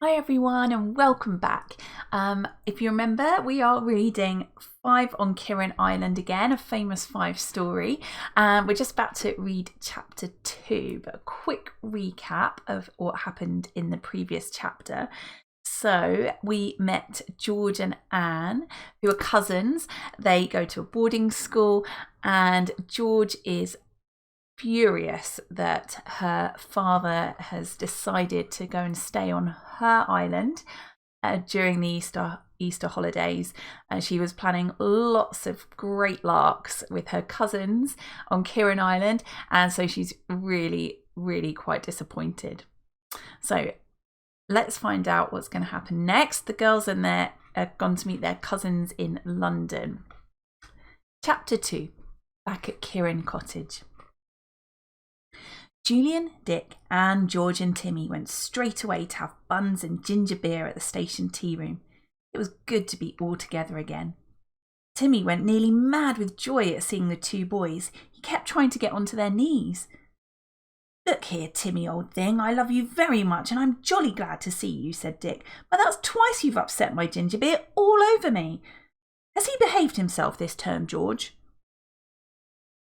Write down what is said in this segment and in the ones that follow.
Hi everyone and welcome back. If you remember, we are reading 5 on Kirrin Island again, a famous 5 story. We're just about to read chapter 2, but a quick recap of what happened in the previous chapter. So we met George and Anne, who are cousins. They go to a boarding school and George is furious that her father has decided to go and stay on her island during the Easter holidays, and she was planning lots of great larks with her cousins on Kirrin Island, and so she's really quite disappointed. So let's find out what's going to happen next. The girls and they are gone to meet their cousins in London. Chapter 2, back at Kirrin Cottage. Julian, Dick, Anne, George and Timmy went straight away to have buns and ginger beer at the station tea room. It was good to be all together again. Timmy went nearly mad with joy at seeing the 2 boys. He kept trying to get onto their knees. "Look here, Timmy, old thing, I love you very much and I'm jolly glad to see you," said Dick. "But that's twice you've upset my ginger beer all over me. Has he behaved himself this term, George?"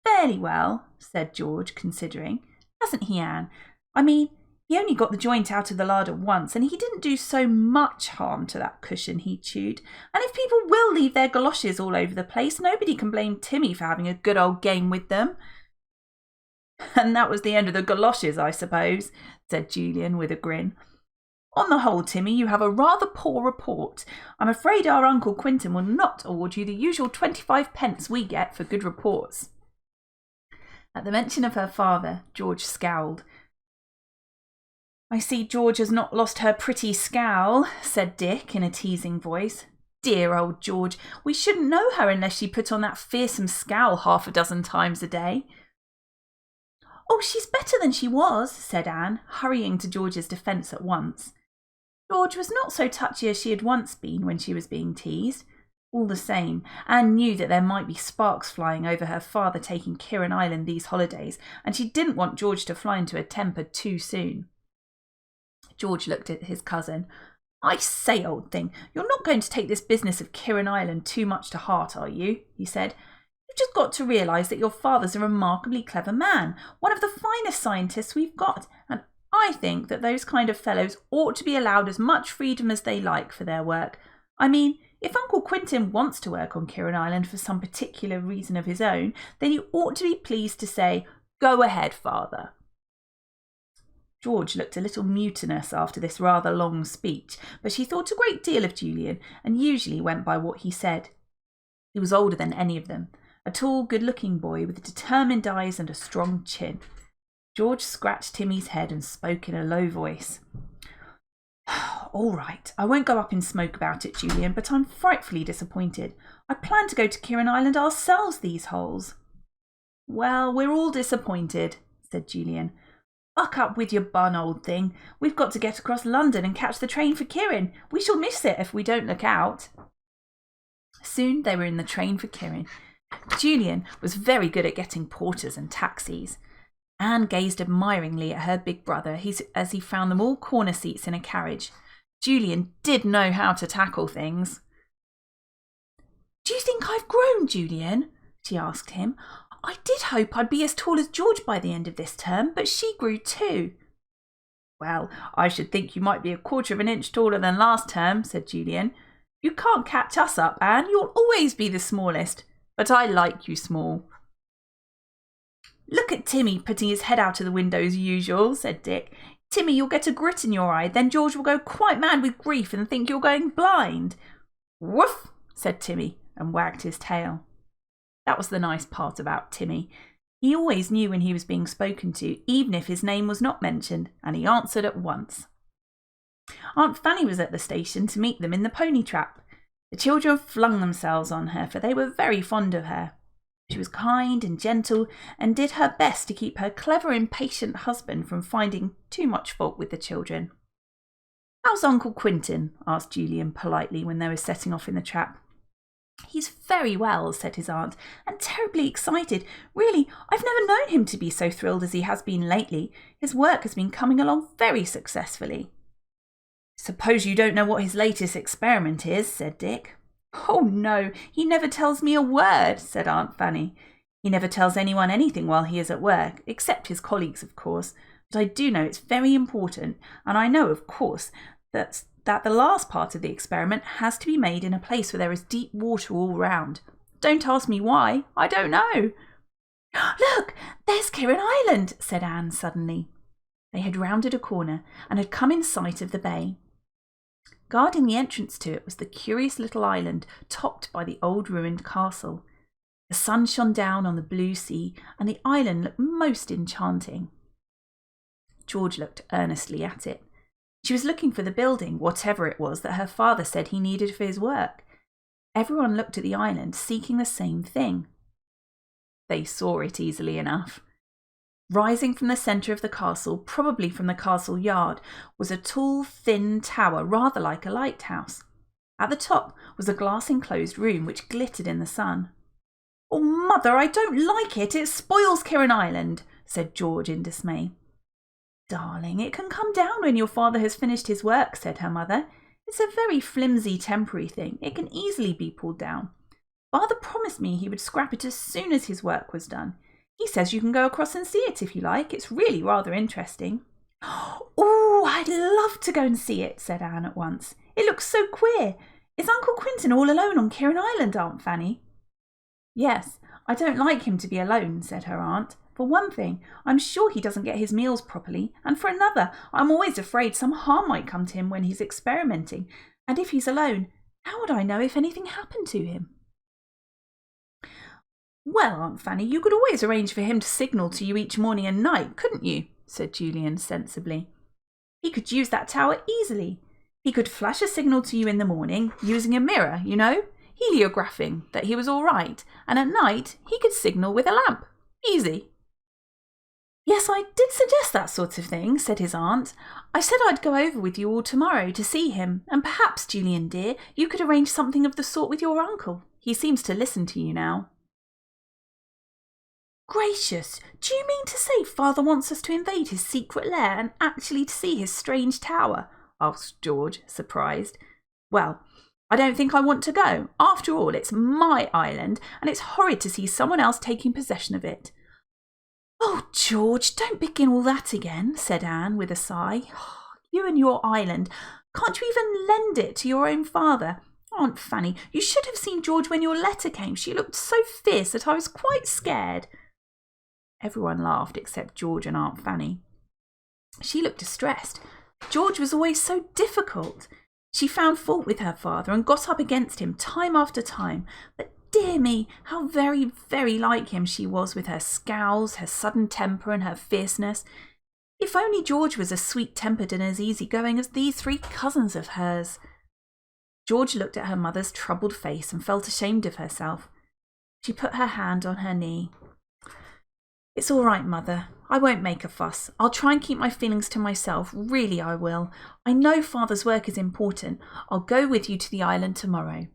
"Fairly well," said George, considering. "Hasn't he, Anne? I mean, he only got the joint out of the larder once, and he didn't do so much harm to that cushion he chewed. And if people will leave their galoshes all over the place, nobody can blame Timmy for having a good old game with them." "And that was the end of the galoshes, I suppose," said Julian with a grin. "On the whole, Timmy, you have a rather poor report. I'm afraid our Uncle Quentin will not award you the usual 25 pence we get for good reports." At the mention of her father, George scowled. "I see George has not lost her pretty scowl," said Dick in a teasing voice. "Dear old George, we shouldn't know her unless she put on that fearsome scowl half a dozen times a day." "Oh, she's better than she was," said Anne, hurrying to George's defence at once. George was not so touchy as she had once been when she was being teased. All the same, Anne knew that there might be sparks flying over her father taking Kirrin Island these holidays, and she didn't want George to fly into a temper too soon. George looked at his cousin. "I say, old thing, you're not going to take this business of Kirrin Island too much to heart, are you?" he said. "You've just got to realise that your father's a remarkably clever man, one of the finest scientists we've got, and I think that those kind of fellows ought to be allowed as much freedom as they like for their work. I mean, if Uncle Quentin wants to work on Kirrin Island for some particular reason of his own, then you ought to be pleased to say, 'Go ahead, father.'" George looked a little mutinous after this rather long speech, but she thought a great deal of Julian and usually went by what he said. He was older than any of them, a tall, good-looking boy with determined eyes and a strong chin. George scratched Timmy's head and spoke in a low voice. "All right, I won't go up in smoke about it, Julian, but I'm frightfully disappointed. I planned to go to Kirrin Island ourselves these holes." "Well, we're all disappointed," said Julian. "Buck up with your bun, old thing. We've got to get across London and catch the train for Kirrin. We shall miss it if we don't look out." Soon they were in the train for Kirrin. Julian was very good at getting porters and taxis. Anne gazed admiringly at her big brother as he found them all corner seats in a carriage. Julian did know how to tackle things. "Do you think I've grown, Julian?" she asked him. "I did hope I'd be as tall as George by the end of this term, but she grew too." "Well, I should think you might be a quarter of an inch taller than last term," said Julian. "You can't catch us up, Anne. You'll always be the smallest. But I like you small." "Look at Timmy putting his head out of the window as usual," said Dick. "Timmy, you'll get a grit in your eye. Then George will go quite mad with grief and think you're going blind." "Woof," said Timmy and wagged his tail. That was the nice part about Timmy. He always knew when he was being spoken to, even if his name was not mentioned, and he answered at once. Aunt Fanny was at the station to meet them in the pony trap. The children flung themselves on her, for they were very fond of her. She was kind and gentle and did her best to keep her clever, impatient husband from finding too much fault with the children. "How's Uncle Quentin?" asked Julian politely when they were setting off in the trap. "He's very well," said his aunt, "and terribly excited. Really, I've never known him to be so thrilled as he has been lately. His work has been coming along very successfully." Suppose you don't know what his latest experiment is, said Dick. Oh no, he never tells me a word, said Aunt Fanny. He never tells anyone anything while he is at work, except his colleagues, of course. But I do know it's very important, and I know, of course, that the last part of the experiment has to be made in a place where there is deep water all round. Don't ask me why, I don't know. Look, there's Kirrin Island, said Anne suddenly. They had rounded a corner and had come in sight of the bay. Guarding the entrance to it was the curious little island topped by the old ruined castle. The sun shone down on the blue sea, and the island looked most enchanting. George looked earnestly at it. She was looking for the building, whatever it was that her father said he needed for his work. Everyone looked at the island, seeking the same thing. They saw it easily enough. Rising from the centre of the castle, probably from the castle yard, was a tall, thin tower, rather like a lighthouse. At the top was a glass-enclosed room which glittered in the sun. Oh, Mother, I don't like it. It spoils Kirrin Island, said George in dismay. Darling, it can come down when your father has finished his work, said her mother. It's a very flimsy temporary thing. It can easily be pulled down. Father promised me he would scrap it as soon as his work was done. He says you can go across and see it if you like. It's really rather interesting. Oh, I'd love to go and see it, said Anne at once. It looks so queer. Is Uncle Quentin all alone on Kirrin Island, Aunt Fanny? Yes, I don't like him to be alone, said her aunt. For one thing, I'm sure he doesn't get his meals properly, and for another, I'm always afraid some harm might come to him when he's experimenting, and if he's alone, how would I know if anything happened to him? Well, Aunt Fanny, you could always arrange for him to signal to you each morning and night, couldn't you? Said Julian sensibly. He could use that tower easily. He could flash a signal to you in the morning, using a mirror, you know, heliographing that he was all right, and at night he could signal with a lamp. Easy. Yes, I did suggest that sort of thing, said his aunt. I said I'd go over with you all tomorrow to see him, and perhaps, Julian dear, you could arrange something of the sort with your uncle. He seems to listen to you now. Gracious, do you mean to say Father wants us to invade his secret lair and actually to see his strange tower? Asked George, surprised. Well, I don't think I want to go. After all, it's my island, and it's horrid to see someone else taking possession of it. Oh, George, don't begin all that again, said Anne with a sigh. You and your island. Can't you even lend it to your own father? Aunt Fanny, you should have seen George when your letter came. She looked so fierce that I was quite scared. Everyone laughed except George and Aunt Fanny. She looked distressed. George was always so difficult. She found fault with her father and got up against him time after time. But dear me, how very, very like him she was with her scowls, her sudden temper and her fierceness. If only George was as sweet-tempered and as easy-going as these three cousins of hers. George looked at her mother's troubled face and felt ashamed of herself. She put her hand on her knee. It's all right, Mother. I won't make a fuss. I'll try and keep my feelings to myself. Really, I will. I know Father's work is important. I'll go with you to the island tomorrow.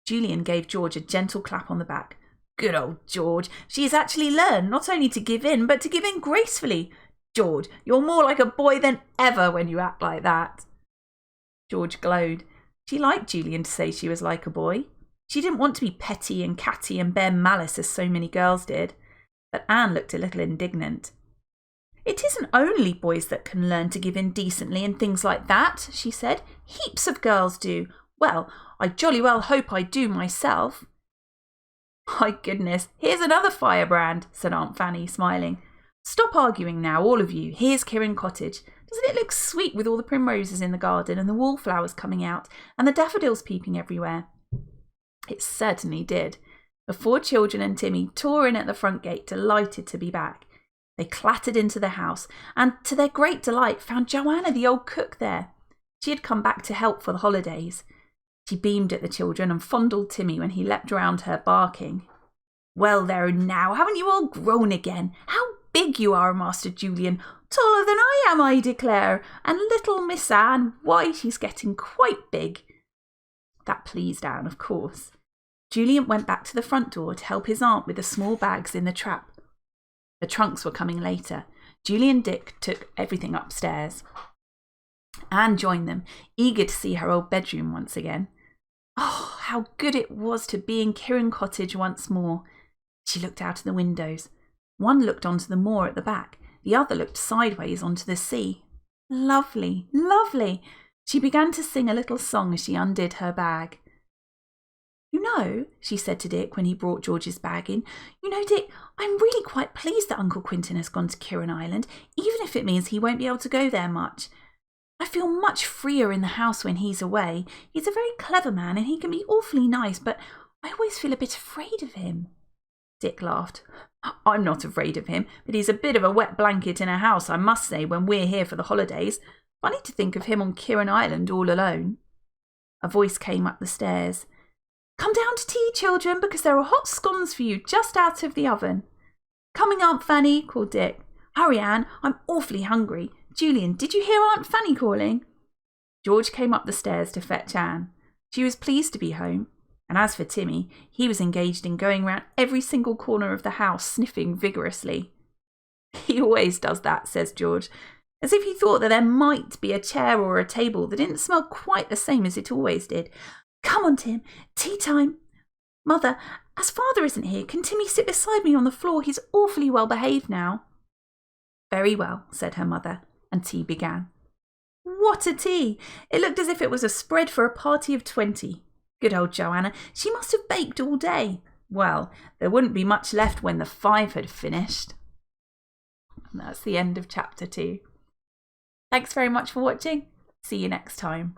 Julian gave George a gentle clap on the back. Good old George. She has actually learned not only to give in, but to give in gracefully. George, you're more like a boy than ever when you act like that. George glowed. She liked Julian to say she was like a boy. She didn't want to be petty and catty and bear malice as so many girls did. But Anne looked a little indignant. It isn't only boys that can learn to give in decently and things like that, she said. Heaps of girls do. Well, I jolly well hope I do myself. My goodness, here's another firebrand, said Aunt Fanny, smiling. Stop arguing now, all of you. Here's Kirrin Cottage. Doesn't it look sweet with all the primroses in the garden and the wallflowers coming out and the daffodils peeping everywhere? It certainly did. The four children and Timmy tore in at the front gate, delighted to be back. They clattered into the house and, to their great delight, found Joanna, the old cook, there. She had come back to help for the holidays. She beamed at the children and fondled Timmy when he leapt round her, barking. Well, there now, haven't you all grown again? How big you are, Master Julian. Taller than I am, I declare. And little Miss Anne, why, she's getting quite big. That pleased Anne, of course. Julian went back to the front door to help his aunt with the small bags in the trap. The trunks were coming later. Julie and Dick took everything upstairs. Anne joined them, eager to see her old bedroom once again. Oh, how good it was to be in Kirrin Cottage once more. She looked out of the windows. One looked onto the moor at the back, the other looked sideways onto the sea. Lovely, lovely! She began to sing a little song as she undid her bag. You know, she said to Dick when he brought George's bag in, you know, Dick, I'm really quite pleased that Uncle Quentin has gone to Kirrin Island, even if it means he won't be able to go there much. I feel much freer in the house when he's away. He's a very clever man and he can be awfully nice, but I always feel a bit afraid of him. Dick laughed. I'm not afraid of him, but he's a bit of a wet blanket in a house, I must say, when we're here for the holidays. Funny to think of him on Kirrin Island all alone. A voice came up the stairs. Come down to tea, children, because there are hot scones for you just out of the oven. Coming, Aunt Fanny, called Dick. Hurry, Anne, I'm awfully hungry. Julian, did you hear Aunt Fanny calling? George came up the stairs to fetch Anne. She was pleased to be home. And as for Timmy, he was engaged in going round every single corner of the house, sniffing vigorously. He always does that, says George, as if he thought that there might be a chair or a table that didn't smell quite the same as it always did. Come on, Tim, tea time. Mother, as Father isn't here, can Timmy sit beside me on the floor? He's awfully well behaved now. Very well, said her mother, and tea began. What a tea! It looked as if it was a spread for a party of 20. Good old Joanna, she must have baked all day. Well, there wouldn't be much left when the 5 had finished. And that's the end of chapter 2. Thanks very much for watching. See you next time.